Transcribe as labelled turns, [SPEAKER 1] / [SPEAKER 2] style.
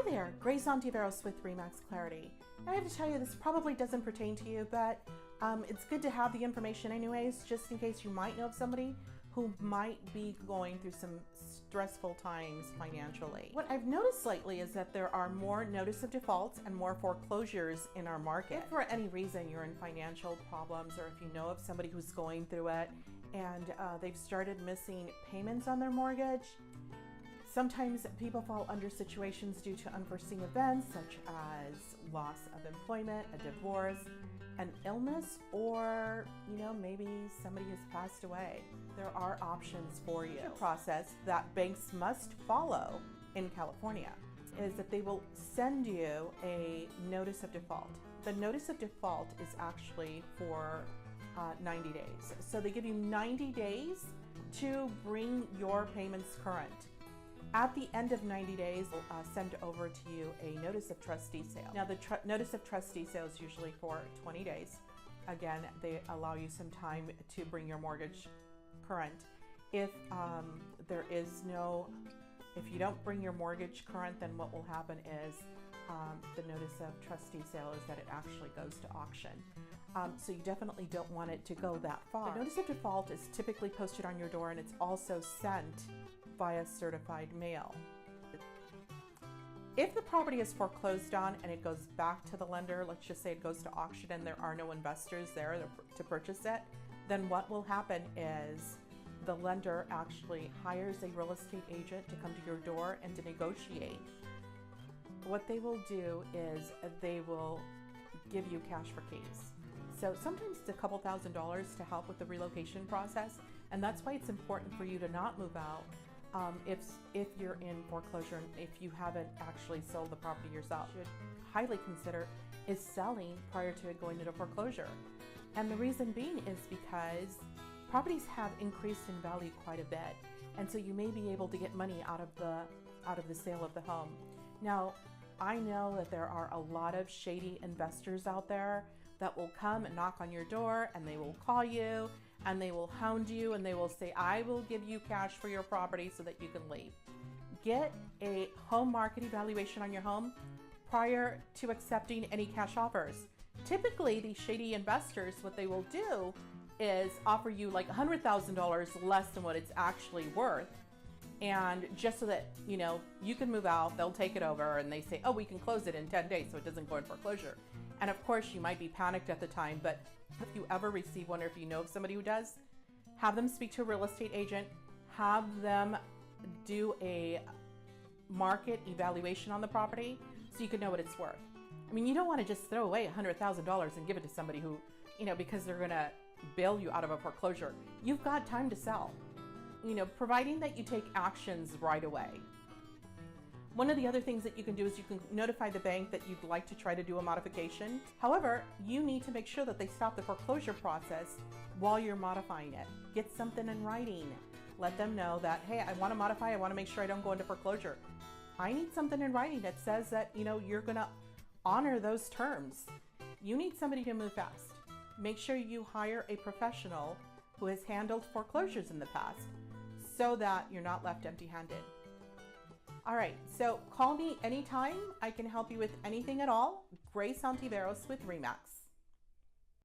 [SPEAKER 1] there, Grace Ontiveros with RE/MAX Clarity. I have to tell you, this probably doesn't pertain to you, but it's good to have the information anyways, just in case you might know of somebody who might be going through some stressful times financially. What I've noticed lately is that there are more notice of defaults and more foreclosures in our market. If for any reason you're in financial problems, or if you know of somebody who's going through it and they've started missing payments on their mortgage, sometimes people fall under situations due to unforeseen events such as loss of employment, a divorce, an illness, or maybe somebody has passed away. There are options for you. The process that banks must follow in California is that they will send you a notice of default. The notice of default is actually for 90 days. So they give you 90 days to bring your payments current. At the end of 90 days, they'll send over to you a notice of trustee sale. Now, the notice of trustee sale is usually for 20 days. Again, they allow you some time to bring your mortgage current. If if you don't bring your mortgage current, then what will happen is the notice of trustee sale is that it actually goes to auction. So you definitely don't want it to go that far. The notice of default is typically posted on your door, and it's also sent via certified mail. If the property is foreclosed on and it goes back to the lender, let's just say it goes to auction and there are no investors there to purchase it, then what will happen is the lender actually hires a real estate agent to come to your door and to negotiate. What they will do is they will give you cash for keys. So sometimes it's a couple $1,000s to help with the relocation process, and that's why it's important for you to not move out if you're in foreclosure and if you haven't actually sold the property yourself. You should highly consider is selling prior to it going into foreclosure. And the reason being is because properties have increased in value quite a bit, and so you may be able to get money out of the sale of the home. Now, I know that there are a lot of shady investors out there that will come and knock on your door, and they will call you and they will hound you and they will say, I will give you cash for your property so that you can leave. Get a home market evaluation on your home prior to accepting any cash offers. Typically, these shady investors, what they will do is offer you like $100,000 less than what it's actually worth. And just so that you can move out, they'll take it over and they say, oh, we can close it in 10 days so it doesn't go in foreclosure. And of course, you might be panicked at the time, but if you ever receive one, or if you know of somebody who does, have them speak to a real estate agent, have them do a market evaluation on the property so you can know what it's worth. I mean, you don't want to just throw away $100,000 and give it to somebody who, because they're going to bail you out of a foreclosure. You've got time to sell, providing that you take actions right away. One of the other things that you can do is you can notify the bank that you'd like to try to do a modification. However, you need to make sure that they stop the foreclosure process while you're modifying it. Get something in writing. Let them know that, hey, I want to modify, I want to make sure I don't go into foreclosure. I need something in writing that says that, you're going to honor those terms. You need somebody to move fast. Make sure you hire a professional who has handled foreclosures in the past so that you're not left empty-handed. All right, so call me anytime. I can help you with anything at all. Grace Ontiveros with RE/MAX.